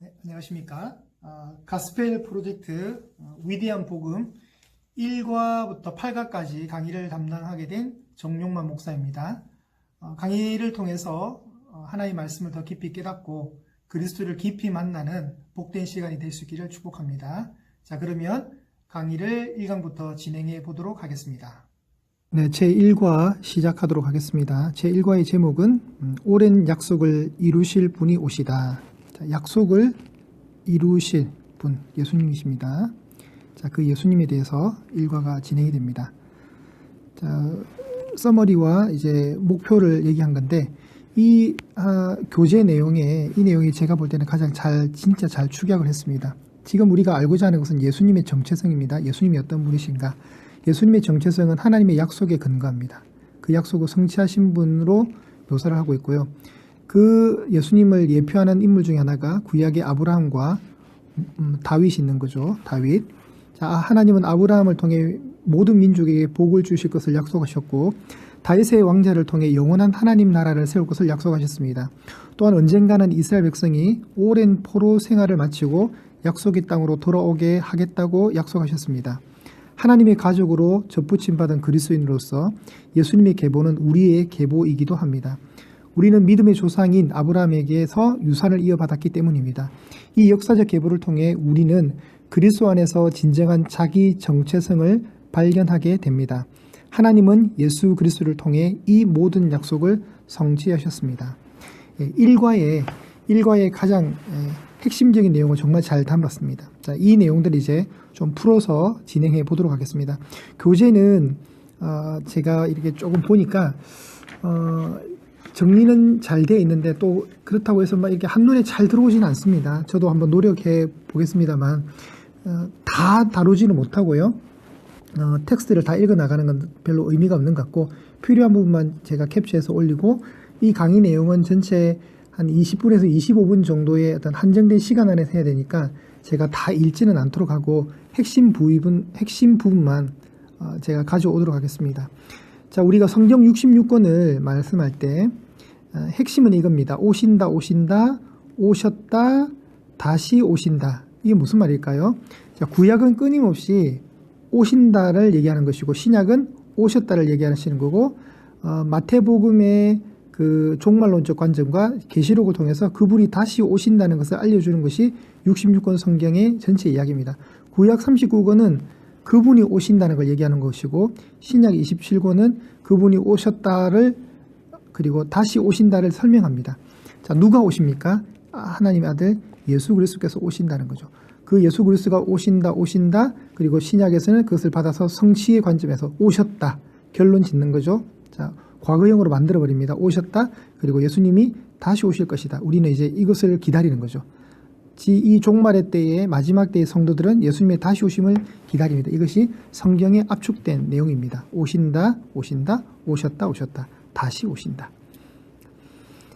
네, 안녕하십니까. 가스펠 프로젝트 위대한 복음 1과부터 8과까지 강의를 담당하게 된 정용만 목사입니다. 강의를 통해서 하나님의 말씀을 더 깊이 깨닫고 그리스도를 깊이 만나는 복된 시간이 될 수 있기를 축복합니다. 자, 그러면 강의를 1강부터 진행해 보도록 하겠습니다. 네, 제1과 시작하도록 하겠습니다. 제1과의 제목은 오랜 약속을 이루실 분이 오시다. 자, 약속을 이루실 분, 예수님이십니다. 자, 그 예수님에 대해서 일과가 진행이 됩니다. 자, 서머리와 이제 목표를 얘기한 건데, 이 교재 내용에, 이 내용이 제가 볼 때는 가장 진짜 잘 축약을 했습니다. 지금 우리가 알고자 하는 것은 예수님의 정체성입니다. 예수님이 어떤 분이신가? 예수님의 정체성은 하나님의 약속에 근거합니다. 그 약속을 성취하신 분으로 묘사를 하고 있고요. 그 예수님을 예표하는 인물 중에 하나가 구약의 아브라함과 다윗이 있는 거죠. 다윗. 자, 하나님은 아브라함을 통해 모든 민족에게 복을 주실 것을 약속하셨고, 다윗의 왕자를 통해 영원한 하나님 나라를 세울 것을 약속하셨습니다. 또한 언젠가는 이스라엘 백성이 오랜 포로 생활을 마치고 약속의 땅으로 돌아오게 하겠다고 약속하셨습니다. 하나님의 가족으로 접붙임받은 그리스도인으로서 예수님의 계보는 우리의 계보이기도 합니다. 우리는 믿음의 조상인 아브라함에게서 유산을 이어받았기 때문입니다. 이 역사적 계보를 통해 우리는 그리스도 안에서 진정한 자기 정체성을 발견하게 됩니다. 하나님은 예수 그리스도를 통해 이 모든 약속을 성취하셨습니다. 1과의 가장 핵심적인 내용을 정말 잘 담았습니다. 자, 이 내용들을 이제 좀 풀어서 진행해 보도록 하겠습니다. 교재는 제가 이렇게 조금 보니까 정리는 잘 되어 있는데 또 그렇다고 해서 막 이렇게 한눈에 잘 들어오지는 않습니다. 저도 한번 노력해 보겠습니다만 다 다루지는 못하고요. 텍스트를 다 읽어 나가는 건 별로 의미가 없는 것 같고, 필요한 부분만 제가 캡처해서 올리고, 이 강의 내용은 전체 한 20분에서 25분 정도의 어떤 한정된 시간 안에서 해야 되니까 제가 다 읽지는 않도록 하고 핵심 부분만 제가 가져오도록 하겠습니다. 자, 우리가 성경 66권을 말씀할 때 핵심은 이겁니다. 오신다, 오셨다, 다시 오신다. 이게 무슨 말일까요? 자, 구약은 끊임없이 오신다를 얘기하는 것이고, 신약은 오셨다를 얘기하시는 거고, 마태복음의 그 종말론적 관점과 계시록을 통해서 그분이 다시 오신다는 것을 알려주는 것이 66권 성경의 전체 이야기입니다. 구약 39권은 그분이 오신다는 걸 얘기하는 것이고, 신약 27권은 그분이 오셨다를, 그리고 다시 오신다를 설명합니다. 자, 누가 오십니까? 하나님의 아들 예수 그리스도께서 오신다는 거죠. 그 예수 그리스도가 오신다, 그리고 신약에서는 그것을 받아서 성취의 관점에서 오셨다, 결론 짓는 거죠. 자, 과거형으로 만들어버립니다. 오셨다, 그리고 예수님이 다시 오실 것이다. 우리는 이제 이것을 기다리는 거죠. 이 종말의 때에, 마지막 때의 성도들은 예수님의 다시 오심을 기다립니다. 이것이 성경에 압축된 내용입니다. 오신다, 오셨다, 다시 오신다.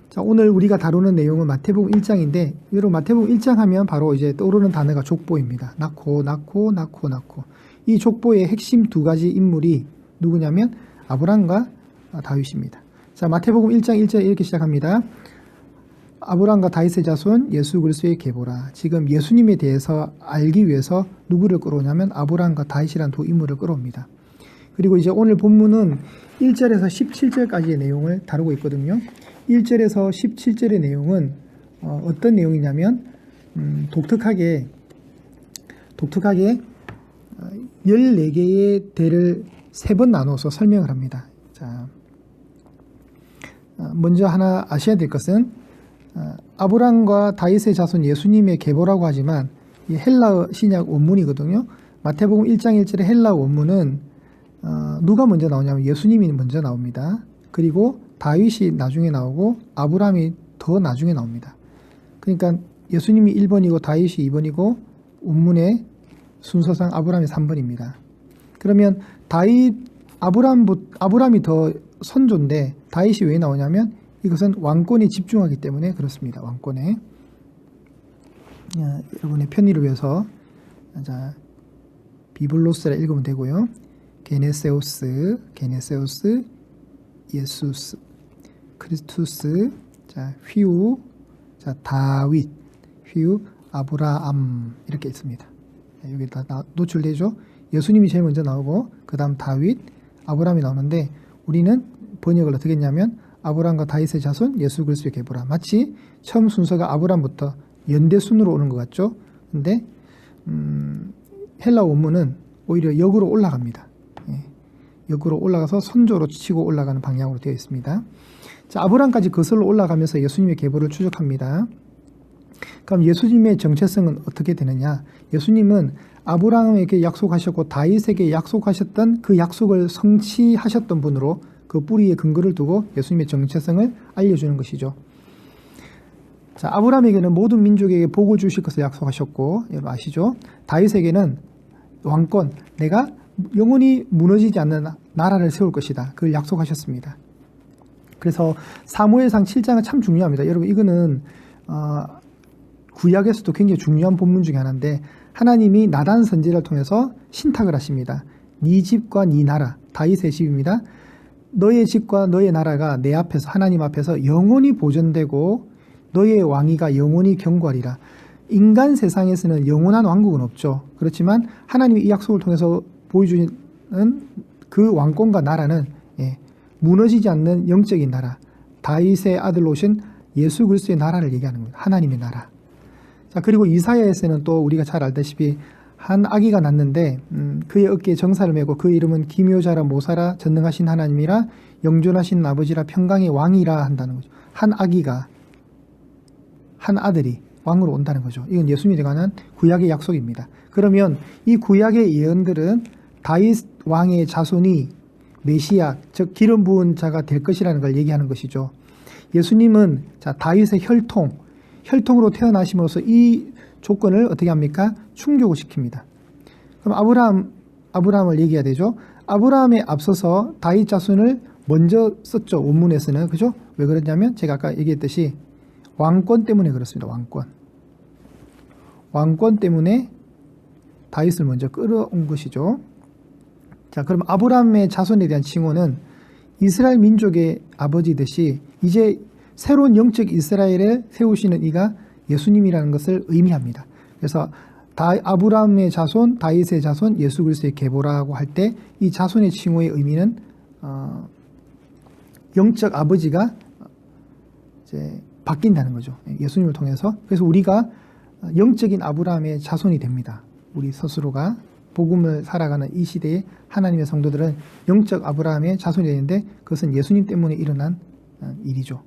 자, 오늘 우리가 다루는 내용은 마태복음 1장인데, 여러분 마태복음 1장 하면 바로 이제 떠오르는 단어가 족보입니다. 낳고. 이 족보의 핵심 두 가지 인물이 누구냐면 아브람과 다윗입니다. 자, 마태복음 1장 1절 이렇게 시작합니다. 아브람과 다윗의 자손 예수 그리스도의 계보라. 지금 예수님에 대해서 알기 위해서 누구를 끌어오냐면 아브람과 다윗이라는 두 인물을 끌어옵니다. 그리고 이제 오늘 본문은 1절에서 17절까지의 내용을 다루고 있거든요. 1절에서 17절의 내용은 어떤 내용이냐면 독특하게 14개의 대를 3번 나눠서 설명을 합니다. 자, 먼저 하나 아셔야 될 것은 아브람과 다윗의 자손 예수님의 계보라고 하지만 이 헬라어 신약 원문이거든요. 마태복음 1장 1절의 헬라어 원문은 누가 먼저 나오냐면 예수님이 먼저 나옵니다. 그리고 다윗이 나중에 나오고 아브람이 더 나중에 나옵니다. 그러니까 예수님이 1번이고 다윗이 2번이고 원문의 순서상 아브람이 3번입니다. 그러면 아브람이 더 선조인데 다윗이 왜 나오냐면 이것은 왕권에 집중하기 때문에 그렇습니다. 왕권에. 여러분의 편의를 위해서 비블로스라 읽으면 되고요. 게네세우스, 예수스, 크리스투스, 자, 휘우, 자, 다윗, 휘 아브라함 이렇게 있습니다. 여기 다 노출되죠. 예수님이 제일 먼저 나오고 그 다음 다윗, 아브라함이 나오는데 우리는 번역을 어떻게 했냐면 아브라함과 다윗의 자손 예수 그리스도의 계보라. 마치 처음 순서가 아브라함부터 연대 순으로 오는 것 같죠. 근데 헬라 원문은 오히려 역으로 올라갑니다. 역으로 올라가서 선조로 치고 올라가는 방향으로 되어 있습니다. 자, 아브라함까지 거슬러 올라가면서 예수님의 계보를 추적합니다. 그럼 예수님의 정체성은 어떻게 되느냐? 예수님은 아브라함에게 약속하셨고 다윗에게 약속하셨던 그 약속을 성취하셨던 분으로 그 뿌리에 근거를 두고 예수님의 정체성을 알려주는 것이죠. 자, 아브라함에게는 모든 민족에게 복을 주실 것을 약속하셨고, 여러분 아시죠? 다윗에게는 왕권, 내가 영원히 무너지지 않는 나라를 세울 것이다. 그걸 약속하셨습니다. 그래서 사무엘상 7장은 참 중요합니다. 여러분 이거는 구약에서도 굉장히 중요한 본문 중에 하나인데 하나님이 나단 선지자를 통해서 신탁을 하십니다. 네 집과 네 나라, 다윗의 집입니다. 너의 집과 너의 나라가 내 앞에서 하나님 앞에서 영원히 보존되고 너의 왕위가 영원히 견고하리라. 인간 세상에서는 영원한 왕국은 없죠. 그렇지만 하나님이 이 약속을 통해서 보여주는 그 왕권과 나라는 무너지지 않는 영적인 나라, 다윗의 아들로 오신 예수 그리스도의 나라를 얘기하는 겁니다. 하나님의 나라. 자, 그리고 이사야에서는 또 우리가 잘 알다시피 한 아기가 낳는데 그의 어깨에 정사를 메고 그 이름은 기묘자라 모사라 전능하신 하나님이라 영존하신 아버지라 평강의 왕이라 한다는 거죠. 한 아기가, 한 아들이 왕으로 온다는 거죠. 이건 예수님에 관한 구약의 약속입니다. 그러면 이 구약의 예언들은 다윗 왕의 자손이 메시아, 즉 기름 부은 자가 될 것이라는 걸 얘기하는 것이죠. 예수님은 자, 다윗의 혈통으로 태어나심으로써 이 조건을 어떻게 합니까? 충족을 시킵니다. 그럼 아브라함을 얘기해야 되죠. 아브라함에 앞서서 다윗 자손을 먼저 썼죠. 원문에서는. 그죠? 왜 그러냐면 제가 아까 얘기했듯이 왕권 때문에 그렇습니다. 왕권 때문에 다윗을 먼저 끌어온 것이죠. 자, 그럼 아브라함의 자손에 대한 칭호는 이스라엘 민족의 아버지듯이 이제 새로운 영적 이스라엘을 세우시는 이가 예수님이라는 것을 의미합니다. 그래서 아브라함의 자손, 다윗의 자손, 예수 그리스도의 계보라고 할 때 이 자손의 칭호의 의미는 영적 아버지가 이제 바뀐다는 거죠. 예수님을 통해서. 그래서 우리가 영적인 아브라함의 자손이 됩니다. 우리 스스로가 복음을 살아가는 이 시대에 하나님의 성도들은 영적 아브라함의 자손이 되는데 그것은 예수님 때문에 일어난 일이죠.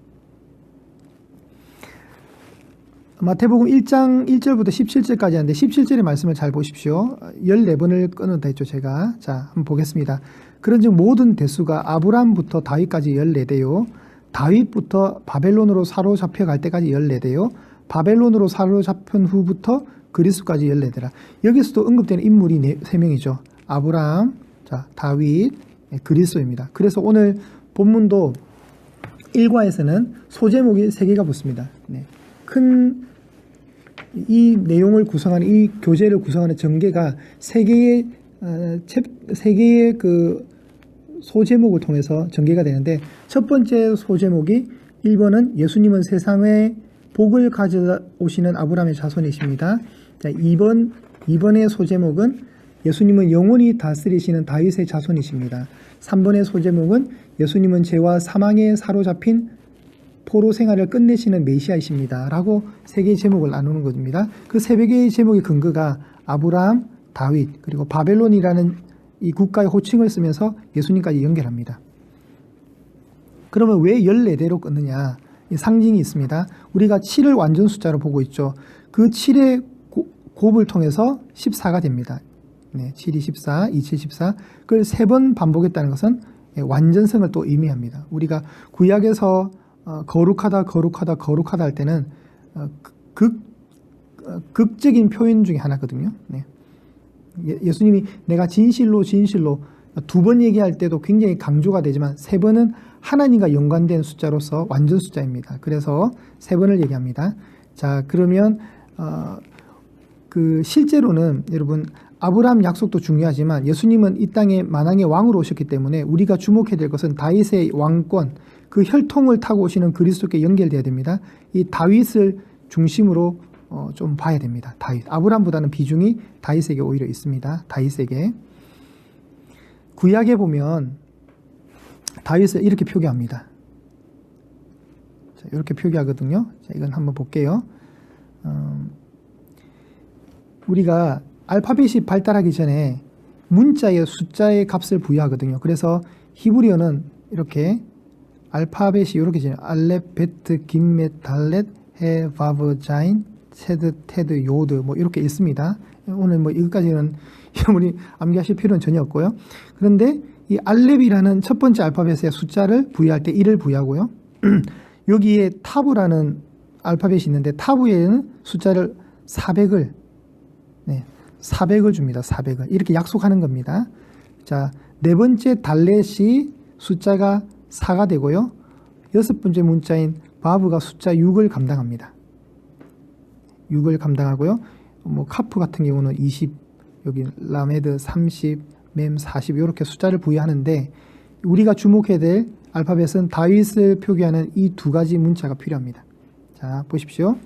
마태복음 1장 1절부터 17절까지 하는데 17절의 말씀을 잘 보십시오. 14번을 끊어다 했죠, 제가. 자, 한번 보겠습니다. 그런즉 모든 대수가 아브라함부터 다윗까지 14대요. 다윗부터 바벨론으로 사로잡혀 갈 때까지 14대요. 바벨론으로 사로잡힌 후부터 그리스도까지 14대라. 여기서도 언급되는 인물이 3명이죠. 아브라함, 자, 다윗, 그리스도입니다. 그래서 오늘 본문도 1과에서는 소제목이 3개가 붙습니다. 네. 큰 이 내용을 구성하는 이 교재를 구성하는 전개가 3개의 그 소제목을 통해서 전개가 되는데 첫 번째 소제목이 1번은 예수님은 세상에 복을 가져오시는 아브라함의 자손이십니다. 자, 2번의 소제목은 예수님은 영원히 다스리시는 다윗의 자손이십니다. 3번의 소제목은 예수님은 죄와 사망에 사로잡힌 포로 생활을 끝내시는 메시아이십니다. 라고 3개의 제목을 나누는 겁니다. 그 3개의 제목의 근거가 아브라함, 다윗, 그리고 바벨론이라는 이 국가의 호칭을 쓰면서 예수님까지 연결합니다. 그러면 왜 14대로 끊느냐? 이 상징이 있습니다. 우리가 7을 완전 숫자로 보고 있죠. 그 7의 곱을 통해서 14가 됩니다. 네, 7이 14, 27, 14. 그걸 3번 반복했다는 것은 완전성을 또 의미합니다. 우리가 구약에서 거룩하다 할 때는 극적인 표현 중에 하나거든요. 네. 예수님이 내가 진실로 2번 얘기할 때도 굉장히 강조가 되지만 3번은 하나님과 연관된 숫자로서 완전 숫자입니다. 그래서 3번을 얘기합니다. 자, 그러면 그 실제로는 여러분 아브라함 약속도 중요하지만 예수님은 이 땅에 만왕의 왕으로 오셨기 때문에 우리가 주목해야 될 것은 다윗의 왕권, 그 혈통을 타고 오시는 그리스도께 연결돼야 됩니다. 이 다윗을 중심으로 좀 봐야 됩니다. 다윗. 아브람보다는 비중이 다윗에게 오히려 있습니다. 다윗에게. 구약에 보면 다윗을 이렇게 표기합니다. 자, 이렇게 표기하거든요. 자, 이건 한번 볼게요. 우리가 알파벳이 발달하기 전에 문자의 숫자의 값을 부여하거든요. 그래서 히브리어는 이렇게 알파벳이 이렇게 되죠. 알렙, 베트, 김메, 달렛, 해, 바브, 자인, 세드, 테드, 요드 뭐 이렇게 있습니다. 오늘 뭐 이것까지는 여러분이 암기하실 필요는 전혀 없고요. 그런데 이 알렙이라는 첫 번째 알파벳에 숫자를 부여할 때 1을 부여하고요. 여기에 타브라는 알파벳이 있는데 타브에는 숫자를 400을 400을 줍니다. 400을. 이렇게 약속하는 겁니다. 자, 네 번째 달렛이 숫자가 4가 되고요. 여섯 번째 문자인 바브가 숫자 6을 감당합니다. 6을 감당하고요. 뭐 카프 같은 경우는 20, 여기 라메드 30, mem 40 이렇게 숫자를 부여하는데 우리가 주목해야 될 알파벳은 다윗을 표기하는 이 두 가지 문자가 필요합니다. 자, 보십시오.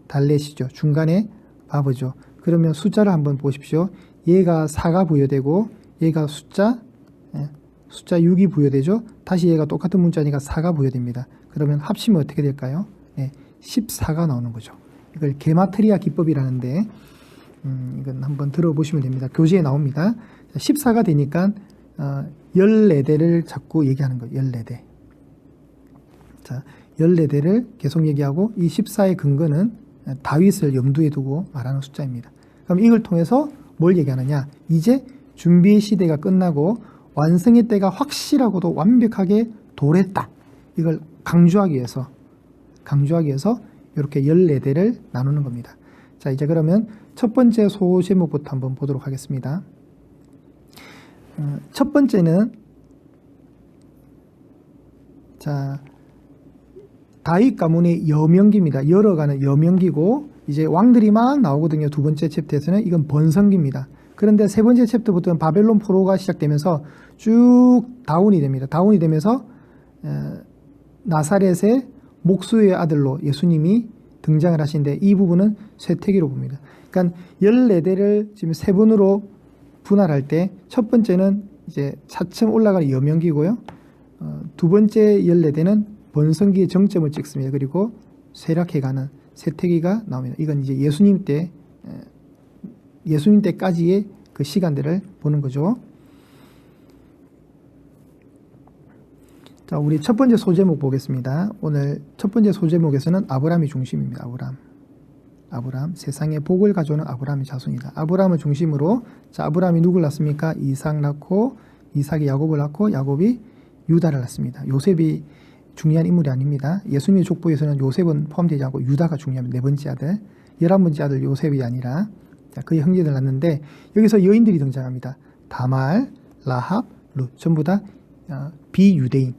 달렛이죠. 중간에 바브죠. 그러면 숫자를 한번 보십시오. 얘가 4가 부여되고 얘가 숫자 6이 부여되죠. 다시 얘가 똑같은 문자니까 4가 부여됩니다. 그러면 합치면 어떻게 될까요? 14가 나오는 거죠. 이걸 게마트리아 기법이라는데 이건 한번 들어보시면 됩니다. 교재에 나옵니다. 14가 되니까 14대를 자꾸 얘기하는 거예요. 14대. 자, 14대를 계속 얘기하고 이 14의 근거는 다윗을 염두에 두고 말하는 숫자입니다. 그럼 이걸 통해서 뭘 얘기하느냐? 이제 준비의 시대가 끝나고 완성의 때가 확실하고도 완벽하게 도래했다. 이걸 강조하기 위해서 이렇게 14대를 나누는 겁니다. 자, 이제 그러면 첫 번째 소제목부터 한번 보도록 하겠습니다. 첫 번째는 자, 다윗 가문의 여명기입니다. 열어가는 여명기고 이제 왕들이 막 나오거든요. 두 번째 챕터에서는 이건 번성기입니다. 그런데 세 번째 챕터부터는 바벨론 포로가 시작되면서 쭉 다운이 됩니다. 다운이 되면서 나사렛의 목수의 아들로 예수님이 등장을 하시는데 이 부분은 쇠퇴기로 봅니다. 그러니까 14대를 지금 세 번으로 분할할 때 첫 번째는 이제 차츰 올라가는 여명기고요. 두 번째 14대는 번성기의 정점을 찍습니다. 그리고 쇠락해가는 쇠퇴기가 나옵니다. 이건 이제 예수님 때까지의 그 시간들을 보는 거죠. 자, 우리 첫 번째 소제목 보겠습니다. 오늘 첫 번째 소제목에서는 아브람이 중심입니다. 아브람, 세상에 복을 가져오는 아브람의 자손이다. 아브람을 중심으로, 자, 아브람이 누굴 낳습니까? 이삭 낳고, 이삭이 야곱을 낳고, 야곱이 유다를 낳습니다. 요셉이 중요한 인물이 아닙니다. 예수님의 족보에서는 요셉은 포함되지 않고 유다가 중요합니다. 네 번째 아들, 11번째 아들 요셉이 아니라, 자, 그의 형제들 낳는데, 여기서 여인들이 등장합니다. 다말, 라합, 룻, 전부 다 비유대인,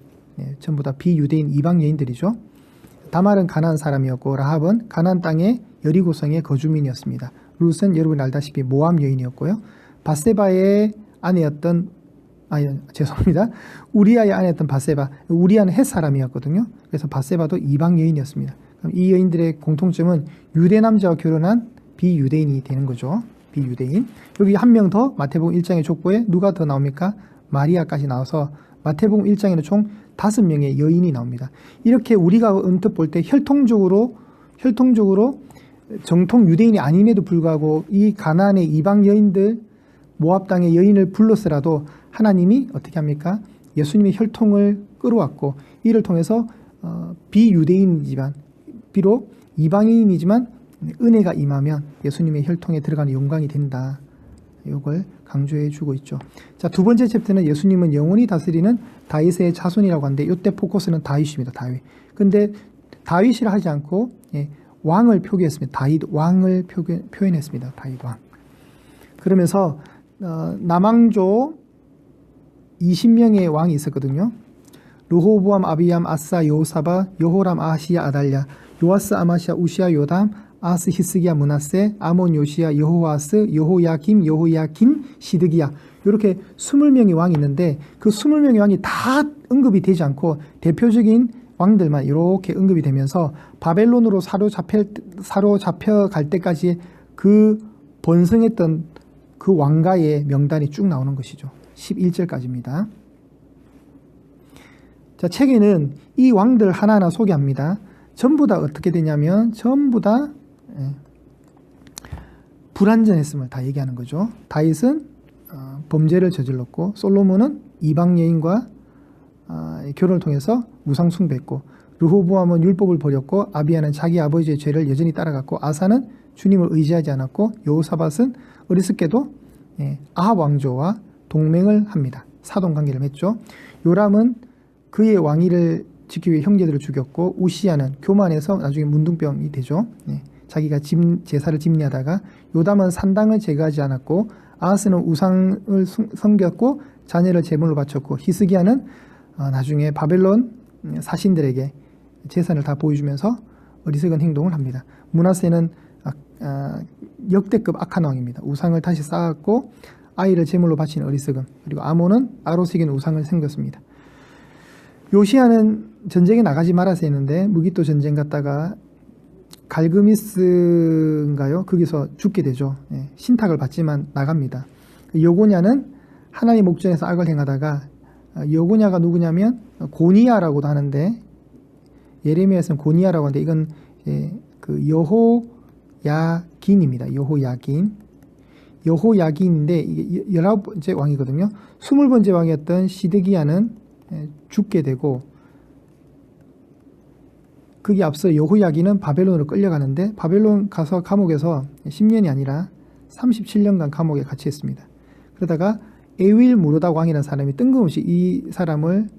전부 다 비유대인 이방 여인들이죠. 다말은 가나안 사람이었고 라합은 가나안 땅의 여리고성의 거주민이었습니다. 룻은 여러분이 알다시피 모압 여인이었고요. 바세바의 아내였던 우리아의 아내였던 바세바, 우리아는 헷 사람이었거든요. 그래서 바세바도 이방 여인이었습니다. 그럼 이 여인들의 공통점은 유대 남자와 결혼한 비유대인이 되는 거죠. 비유대인. 여기 한 명 더 마태복음 1장의 족보에 누가 더 나옵니까? 마리아까지 나와서 마태복음 1장에는 총 5명의 여인이 나옵니다. 이렇게 우리가 언뜻 볼 때 혈통적으로 정통 유대인이 아님에도 불구하고 이 가나안의 이방 여인들, 모압 땅의 여인을 불렀으라도 하나님이 어떻게 합니까? 예수님의 혈통을 끌어왔고 이를 통해서 비유대인이지만 비록 이방인이지만 은혜가 임하면 예수님의 혈통에 들어가는 영광이 된다. 이걸 강조해 주고 있죠. 자, 두 번째 챕터는 예수님은 영원히 다스리는 다윗의 자손이라고 하는데 이때 포커스는 다윗입니다. 다윗. 근데 다윗이라 하지 않고 왕을 표기했습니다. 다윗 왕을 표현했습니다. 다윗 왕. 그러면서 남왕조 20명의 왕이 있었거든요. 르호보암, 아비암, 아사, 여호사바, 여호람, 아하시야, 아달랴, 요아스, 아마시아, 우시아, 요담, 아스, 히스기야, 므낫세, 아몬, 요시야, 여호아스, 여호야김, 여호야킨, 시드기야. 이렇게 20명의 왕이 있는데 그 20명의 왕이 다 언급이 되지 않고 대표적인 왕들만 이렇게 언급이 되면서 바벨론으로 사로잡혀갈 때까지 그 번성했던 그 왕가의 명단이 쭉 나오는 것이죠. 11절까지입니다. 자, 책에는 이 왕들 하나하나 소개합니다. 전부 다 어떻게 되냐면 전부 다 불완전했음을 다 얘기하는 거죠. 다윗은 범죄를 저질렀고, 솔로몬은 이방 여인과 결혼을 통해서 우상 숭배했고, 르호보암은 율법을 버렸고, 아비야는 자기 아버지의 죄를 여전히 따라갔고, 아사는 주님을 의지하지 않았고, 여호사밧은 어리석게도 아합 왕조와 동맹을 합니다. 사돈관계를 맺죠. 요람은 그의 왕위를 지키기 위해 형제들을 죽였고, 우시야는 교만해서 나중에 문둥병이 되죠. 자기가 제사를 집리하다가, 요담은 산당을 제거하지 않았고, 아하스는 우상을 섬겼고 자녀를 제물로 바쳤고, 히스기야는 나중에 바벨론 사신들에게 재산을 다 보여주면서 어리석은 행동을 합니다. 므낫세는 역대급 악한 왕입니다. 우상을 다시 쌓았고 아이를 제물로 바친 어리석음. 그리고 아몬은 아로색인 우상을 섬겼습니다. 요시야는 전쟁에 나가지 말아서 했는데 무기토 전쟁 갔다가 갈그미스인가요? 거기서 죽게 되죠. 신탁을 받지만 나갑니다. 여고냐는 하나님 목전에서 악을 행하다가, 여고냐가 누구냐면 고니야라고도 하는데, 예레미야에서는 고니야라고 하는데 이건 그 여호야긴입니다. 여호야긴인데 이게 19번째 왕이거든요. 20번째 왕이었던 시드기야는 죽게 되고, 그게 앞서 여호야긴은 바벨론으로 끌려가는데, 바벨론 가서 감옥에서 10년이 아니라 37년간 감옥에 갇혀있습니다. 그러다가 에윌 무르닥 왕이라는 사람이 뜬금없이 이 사람을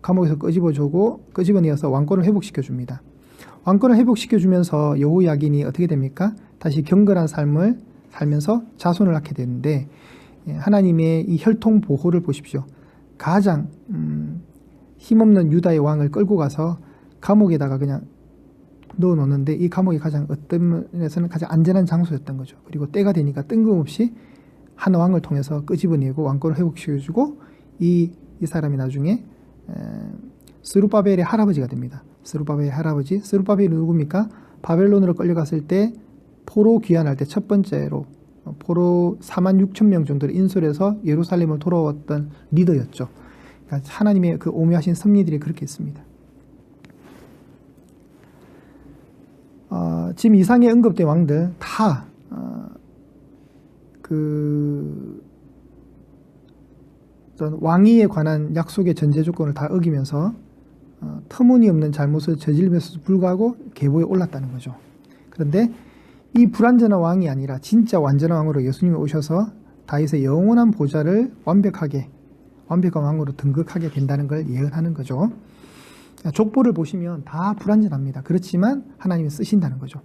감옥에서 끄집어내어서 왕권을 회복시켜줍니다. 왕권을 회복시켜주면서 여호야긴이 어떻게 됩니까? 다시 경건한 삶을 살면서 자손을 낳게 되는데, 하나님의 이 혈통 보호를 보십시오. 가장 힘없는 유다의 왕을 끌고 가서 감옥에다가 그냥 넣어놓는데, 이 감옥이 가장 어떤 면에서는 가장 안전한 장소였던 거죠. 그리고 때가 되니까 뜬금없이 한 왕을 통해서 끄집어내고 왕권을 회복시켜주고, 이 사람이 나중에 스룹바벨의 할아버지가 됩니다. 스룹바벨의 할아버지. 스룹바벨이 누굽니까? 바벨론으로 끌려갔을 때 포로 귀환할 때 첫 번째로 포로 46,000명 정도를 인솔해서 예루살렘을 돌아왔던 리더였죠. 그러니까 하나님의 그 오묘하신 섭리들이 그렇게 있습니다. 지금 이상에 언급된 왕들 다 왕위에 관한 약속의 전제 조건을 다 어기면서 터무니없는 잘못을 저질면서도 불구하고 계보에 올랐다는 거죠. 그런데 이 불완전한 왕이 아니라 진짜 완전한 왕으로 예수님이 오셔서 다윗의 영원한 보좌를 완벽한 왕으로 등극하게 된다는 걸 예언하는 거죠. 족보를 보시면 다 불완전합니다. 그렇지만 하나님이 쓰신다는 거죠.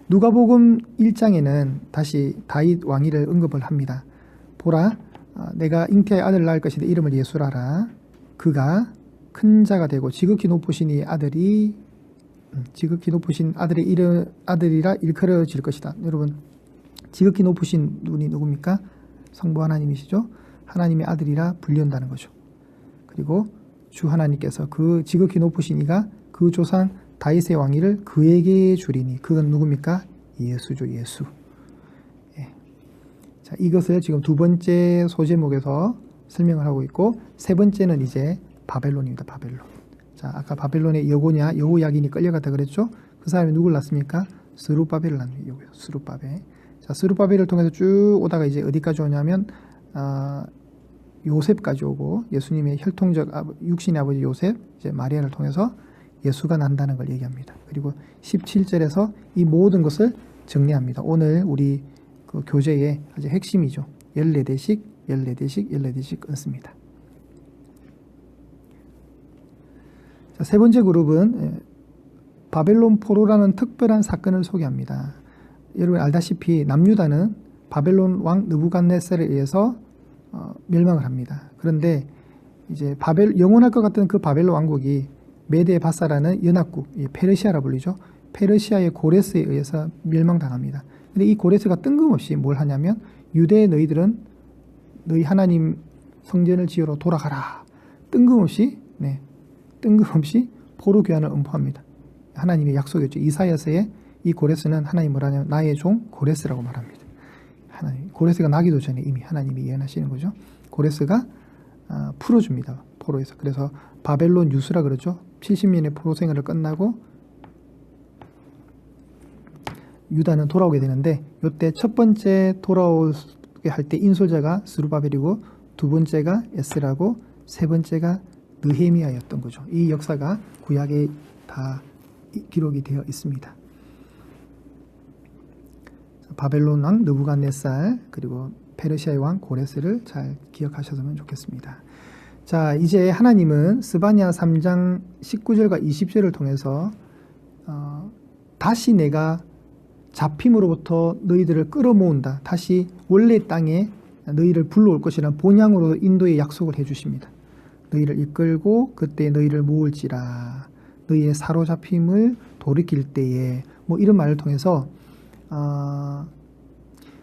누가복음 1장에는 다시 다윗 왕위를 언급을 합니다. 보라, 내가 잉태의 아들을 낳을 것인데 이름을 예수라라. 그가 큰 자가 되고 지극히 높으신 아들의 아들이라 일컬어질 것이다. 여러분, 지극히 높으신 분이 누굽니까? 성부 하나님이시죠. 하나님의 아들이라 불린다는 거죠. 그리고 주 하나님께서 그 지극히 높으신 이가 그 조상 다윗의 왕위를 그에게 주리니, 그건 누굽니까? 예수죠. 예수. 자, 이것을 지금 두 번째 소제목에서 설명을 하고 있고, 세 번째는 이제 바벨론입니다. 바벨론. 자, 아까 바벨론의 여호야긴이 끌려갔다 그랬죠? 그 사람이 누굴 낳습니까? 스룹바벨을 낳는 거예요. 스룹바벨. 자, 스룹바벨을 통해서 쭉 오다가 이제 어디까지 오냐면 요셉까지 오고, 예수님의 혈통적 육신의 아버지 요셉, 이제 마리아를 통해서 예수가 난다는 걸 얘기합니다. 그리고 17절에서 이 모든 것을 정리합니다. 오늘 우리 그 교재의 아주 핵심이죠. 14대씩 얹습니다. 자, 세 번째 그룹은 바벨론 포로라는 특별한 사건을 소개합니다. 여러분 알다시피 남유다는 바벨론 왕 느부갓네살에 의해서 멸망을 합니다. 그런데 이제 영원할 것 같은 그 바벨론 왕국이 메데 바사라는 연합국, 페르시아라 불리죠. 페르시아의 고레스에 의해서 멸망당합니다. 근데 이 고레스가 뜬금없이 뭘 하냐면, 유대의 너희들은 너희 하나님 성전을 지으러 돌아가라. 뜬금없이 포로 귀환을 음포합니다. 하나님의 약속이었죠. 이사야서에 이 고레스는 하나님 뭐라냐면 나의 종 고레스라고 말합니다. 하나님 고레스가 나기도 전에 이미 하나님이 예언하시는 거죠. 고레스가 풀어줍니다. 포로에서. 그래서 바벨론 유수라 그러죠. 70년의 포로 생활을 끝나고 유다는 돌아오게 되는데 이때 첫 번째 돌아오게 할 때 인솔자가 스루바벨이고 두 번째가 에스라고 세 번째가 느헤미야였던 거죠. 이 역사가 구약에 다 기록이 되어 있습니다. 바벨론 왕 느부갓네살 그리고 페르시아의 왕 고레스를 잘 기억하셨으면 좋겠습니다. 자, 이제 하나님은 스바냐 3장 19절과 20절을 통해서 다시 내가 잡힘으로부터 너희들을 끌어모은다. 다시 원래 땅에 너희를 불러올 것이라는 본향으로 인도의 약속을 해주십니다. 너희를 이끌고 그때 너희를 모을지라. 너희의 사로잡힘을 돌이킬 때에 뭐 이런 말을 통해서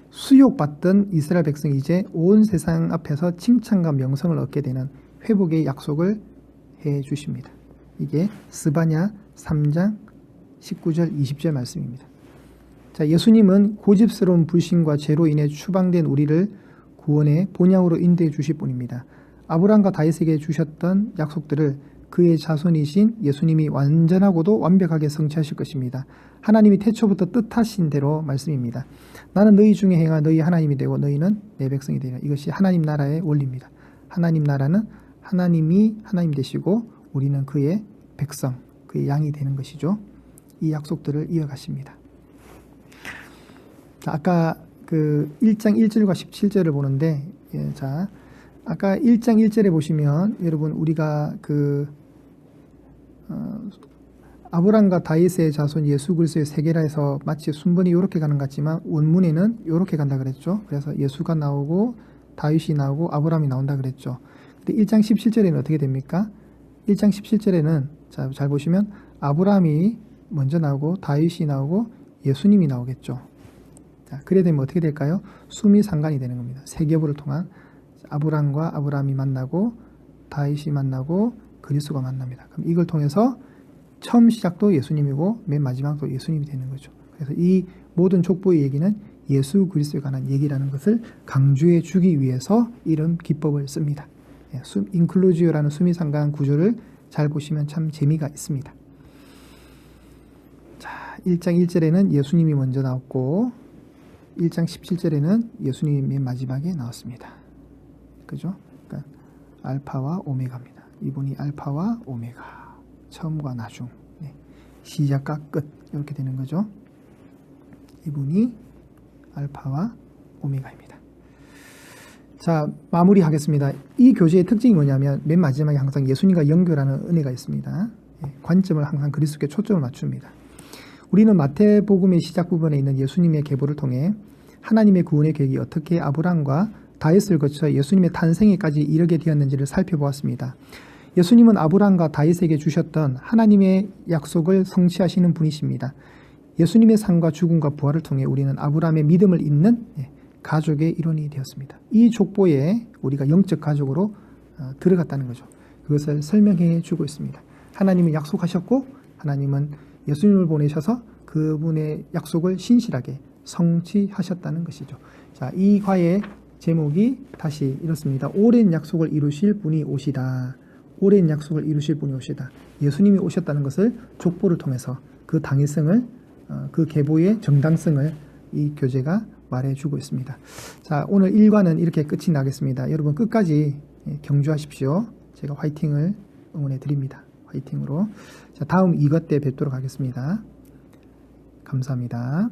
수욕받던 이스라엘 백성이 이제 온 세상 앞에서 칭찬과 명성을 얻게 되는 회복의 약속을 해 주십니다. 이게 스바냐 3장 19절 20절 말씀입니다. 자, 예수님은 고집스러운 불신과 죄로 인해 추방된 우리를 구원의 본향으로 인도해 주실 분입니다. 아브라함과 다윗에게 주셨던 약속들을 그의 자손이신 예수님이 완전하고도 완벽하게 성취하실 것입니다. 하나님이 태초부터 뜻하신 대로 말씀입니다. 나는 너희 중에 행하 너희 하나님이 되고 너희는 내 백성이 되리라. 이것이 하나님 나라의 원리입니다. 하나님 나라는 하나님이 하나님 되시고 우리는 그의 백성, 그의 양이 되는 것이죠. 이 약속들을 이어가십니다. 자, 아까 그 1장 1절과 17절을 보는데, 자, 아까 1장 1절에 보시면 여러분 우리가 아브람과 다윗의 자손 예수 그리스도의 세계라 해서 마치 순번이 이렇게 가는 것 같지만 원문에는 이렇게 간다 그랬죠. 그래서 예수가 나오고 다윗이 나오고 아브람이 나온다 그랬죠. 근데 1장 17절에는 어떻게 됩니까? 1장 17절에는 자, 잘 보시면 아브람이 먼저 나오고 다윗이 나오고 예수님이 나오겠죠. 자, 그래 되면 어떻게 될까요? 수미상관이 되는 겁니다. 세계부를 통한 아브람과 아브람이 만나고 다윗이 만나고 그리스도가 만납니다. 그럼 이걸 통해서 처음 시작도 예수님이고 맨 마지막도 예수님이 되는 거죠. 그래서 이 모든 족보의 얘기는 예수 그리스도에 관한 얘기라는 것을 강조해 주기 위해서 이런 기법을 씁니다. 인클루지오라는 수미상관 구조를 잘 보시면 참 재미가 있습니다. 자, 1장 1절에는 예수님이 먼저 나왔고 1장 17절에는 예수님이 맨 마지막에 나왔습니다. 그죠? 그러니까 알파와 오메가입니다. 이분이 알파와 오메가, 처음과 나중, 시작과 끝 이렇게 되는 거죠. 이분이 알파와 오메가입니다. 자, 마무리하겠습니다. 이 교재의 특징이 뭐냐면 맨 마지막에 항상 예수님과 연결하는 은혜가 있습니다. 관점을 항상 그리스도께 초점을 맞춥니다. 우리는 마태복음의 시작 부분에 있는 예수님의 계보를 통해 하나님의 구원의 계획이 어떻게 아브람과 다윗을 거쳐 예수님의 탄생에까지 이르게 되었는지를 살펴보았습니다. 예수님은 아브람과 다윗에게 주셨던 하나님의 약속을 성취하시는 분이십니다. 예수님의 삶과 죽음과 부활을 통해 우리는 아브람의 믿음을 잇는 가족의 일원이 되었습니다. 이 족보에 우리가 영적 가족으로 들어갔다는 거죠. 그것을 설명해 주고 있습니다. 하나님은 약속하셨고 하나님은 예수님을 보내셔서 그분의 약속을 신실하게 성취하셨다는 것이죠. 자, 이 과의 제목이 다시 이렇습니다. 오랜 약속을 이루실 분이 오시다. 오랜 약속을 이루실 분이 오시다. 예수님이 오셨다는 것을 족보를 통해서 그 당위성을, 그 계보의 정당성을 이 교재가 말해주고 있습니다. 자, 오늘 1과는 이렇게 끝이 나겠습니다. 여러분 끝까지 경주하십시오. 제가 화이팅을 응원해 드립니다. 화이팅으로. 자, 다음 2과 때 뵙도록 하겠습니다. 감사합니다.